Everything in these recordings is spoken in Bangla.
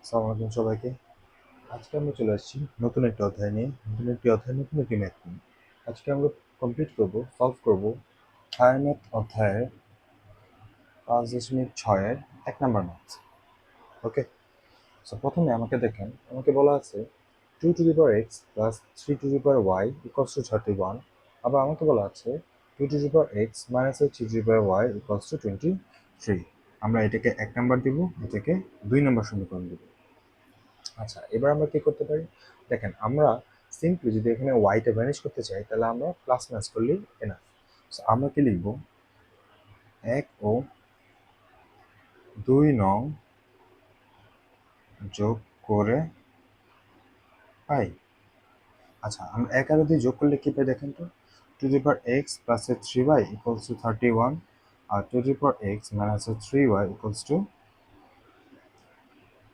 আসসালামু আলাইকুম সবাইকে। আজকে আমরা চলে আসছি নতুন একটা অধ্যায় নিয়ে, নতুন একটি ম্যাথ নিয়ে। আজকে আমরা সলভ করব হায়ার ম্যাথ অধ্যায়ের 5.6-এর 1 নম্বর ম্যাথ। ওকে, সো প্রথমে আমাকে বলা আছে 2 to the power x plus 3 to the power y equals to 31। আবার আমাকে বলা আছে 2 to the power x minus 3 to the power y equals to 23। আমরা এটাকে 1 নম্বর দিব, এটাকে 2 নম্বর সমীকরণ দিব। আচ্ছা, এবার আমরা কি করতে পারি? দেখেন, আমরা সিম্পলি যদি এখানে ওয়াইটা ভ্যানিশ করতে চাই তাহলে আমরা প্লাস মাইনাস করলেই এনাফ। সো আমরা কি লিখব? 1 ও 2 নং যোগ করে পাই। আচ্ছা, আমরা 1 আর 2 যোগ করলে কি পাই দেখেন তো? 2 to the power x plus 3y equals to 31 আর 2 to the power x minus 3y equals to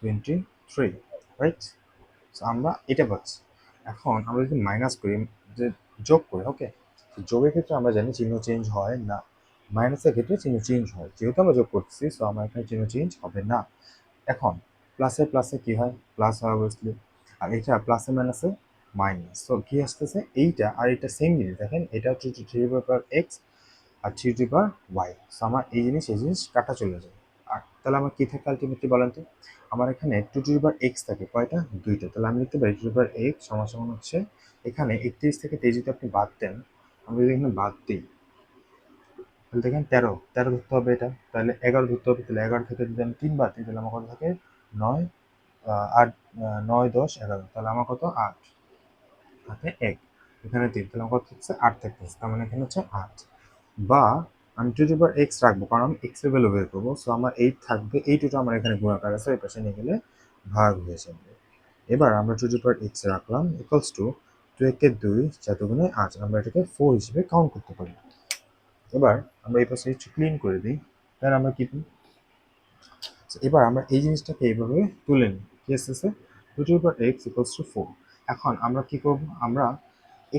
23, right? So আমরা এটা পাচ্ছি। এখন আমরা যদি মাইনাস করি, যে যোগ করি, ওকে, যোগের ক্ষেত্রে আমরা জানি চিহ্ন চেঞ্জ হয় না, মাইনাসের ক্ষেত্রে চিহ্ন চেঞ্জ হয়। যেহেতু আমরা যোগ করতেছি, সো আমার এখানে চিহ্ন চেঞ্জ হবে না। এখন প্লাসে প্লাসে কি হয়? প্লাস হয় অবভিয়াসলি, আর এটা প্লাসে মাইনাসে মাইনাস। সো কি আসতেছে? এইটা আর এটা সেম জিনিস। দেখেন, এটা হচ্ছে 3 to the power x আর 3 to the power y। So আমার এই জিনিস কাটা চলে যায়। আর তাহলে আমার কি থাকে আলটিমেটলি বলেন তো? আমার এখানে 2 to the power x থাকে কয়টা? 2টা। তাহলে আমি লিখতে পারি 2 to the power x সমান সমান হচ্ছে, এখানে 31 থেকে 23 যদি আপনি বাদ দেন, আমরা যদি এখানে বাদ দিই তাহলে দেখেন 13 ধরতে হবে এটা, তাহলে 11 ধরতে হবে। তাহলে 11 থেকে যদি আমি 3 বাদ দিই তাহলে আমার কত থাকে? 9, 8, 9, 10, 11। তাহলে আমার কত? 8 হাতে 1, এখানে 3, তাহলে আমার কত হচ্ছে? 8 থাকতেছে। তার মানে এখানে হচ্ছে 8। বা আমি 2 to the power x রাখবো, কারণ আমি x এর ভ্যালু বের করবো। সো আমার 8 থাকবে, এই 2টা আমার এখানে গুণাকার আছে, এই পাশে নিয়ে গেলে ভাগ হয়ে যাবে। এবার আমরা 2 to the power x রাখলাম ইকুয়ালস টু 2 একে 2, 4 দুগুণে 8। আমরা এটাকে 4 হিসেবে কাউন্ট করতে পারি। এবার আমরা এই পাশে একটু ক্লিন করে দিই, তাহলে আমরা কি পাই? এবার আমরা এই জিনিসটাকে এইভাবে তুলে নিই। কি আসতেছে? 2 to the power x equals to 4। এখন আমরা কি করব? আমরা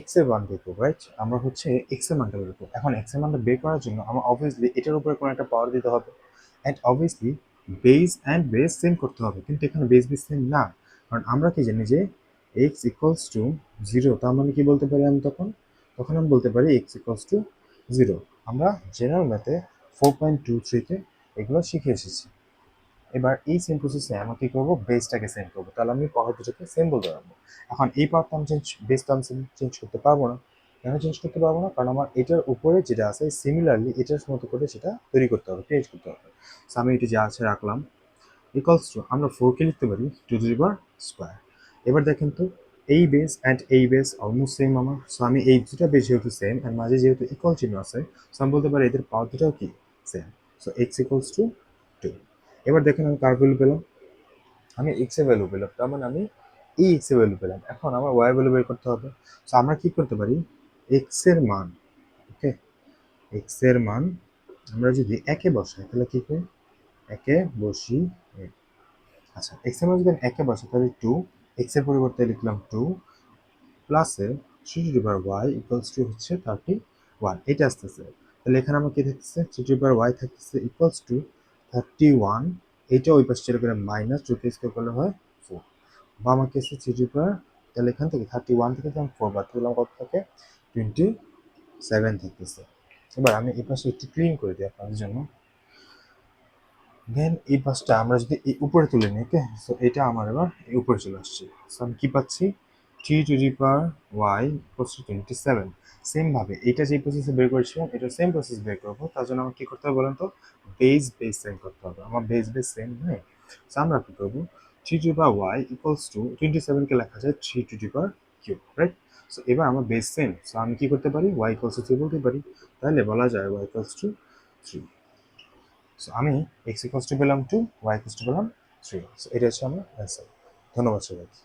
এক্স এর মান বের করবো, রাইট? আমরা হচ্ছে এক্স এর মানটা বের করবো। এখন এক্স এর মানটা বের করার জন্য আমার অবভিয়াসলি এটার উপরে কোনো একটা পাওয়ার দিতে হবে, অ্যান্ড অবভিয়াসলি বেস সেম করতে হবে। কিন্তু এখানে বেস সেম না, কারণ আমরা কি জানি যে এক্স ইকুয়ালস টু 0। তার মানে কি বলতে পারি আমি তখন? তখন আমি বলতে পারি এক্স ইকুয়ালস টু 0। আমরা জেনারেল ম্যাথে 4.23-তে এগুলো শিখে এসেছি। এবার এই সেম প্রসেসে আমরা কি করবো? বেসটাকে সেম করবো, তাহলে আমি পাওয়ার দুটোকে সেম বলতে পারবো। এখন এই পাওয়ারটা আমি বেসটা আমি চেঞ্জ করতে পারবো না। কেন চেঞ্জ করতে পারবো না? কারণ আমার এটার উপরে যেটা আছে সিমিলারলি এটার মতো করে সেটা তৈরি করতে হবে, ক্রিয়েট করতে হবে। সো আমি এটা যা আছে রাখলাম ইকুয়ালস টু, আমরা 4কে লিখতে পারি 2 to the power স্কোয়ার। এবার দেখেন তো, এই বেস অ্যান্ড এই বেস অলমোস্ট সেম আমার। সো আমি এই দুটা বেস যেহেতু সেম অ্যান্ড মাঝে যেহেতু ইকুয়াল চিহ্ন আছে, সো আমি বলতে পারি এদের পাওয়ার দুটাও কি? Same. So x equals to 2। এবার দেখেন আমি কার ভ্যালু পেলাম? আমি এক্স এর ভ্যালু পেলাম, তার মানে আমি এই এক্স এর ভ্যালু পেলাম। এখন আমার ওয়াই ভ্যালু বের করতে হবে। সো আমরা কি করতে পারি? এক্স এর মান, ওকে, এক্স এর মান আমরা যদি একে বসাই তাহলে কি করি? একে বসি। আচ্ছা, এক্স এর মান যদি আমি একে বসাই তাহলে 2, এক্স এর পরিবর্তে লিখলাম 2 প্লাসে 3 to the power y equals two হচ্ছে 31। এটা আসতেছে, তাহলে এখানে আমার কি থাকতেছে? 3 to the power y থাকতেছে ইকুয়ালস টু 31। এইটা ওই পাশে চলে গেলে মাইনাস, 2 কে স্কোয়ার করলে হয় 4। বা আমাকে এসে 3 to the power, তাহলে এখান থেকে 31 থেকে আমি 4 বাদ দিলাম, কত থাকে? 27 থাকতেছে। এবার আমি এই পাশে একটু ক্লিন করে দিই আপনাদের জন্য। দেন এই পাশটা আমরা যদি এই উপরে তুলে নিই, ওকে, সো এটা আমার এবার এই উপরে চলে আসছে। সো আমি কি পাচ্ছি? 3 to the power y equals two 27। Same ভাবে এটা যে প্রসেসে বের করেছিলাম এটা সেম প্রসেস বের করবো। তার জন্য আমার কি করতে হবে বলেন তো? বেস সেম করতে হবে। আমার বেস সেম নেই। সো আমরা কি করবো? 3 to the power y equals to 27-কে লেখা যায় 3 to the power cube, right? So এবার আমার বেস সেম, সো আমি কি করতে পারি? y ইকুয়ালস টু 3 বলতে পারি। তাহলে বলা যায় y ইকুয়ালস টু 3। সো আমি x ইকুয়ালস টু পেলাম 2, y ইকুয়ালস টু পেলাম 3। সো এটা হচ্ছে আমার অ্যান্সার। ধন্যবাদ সবাইকে।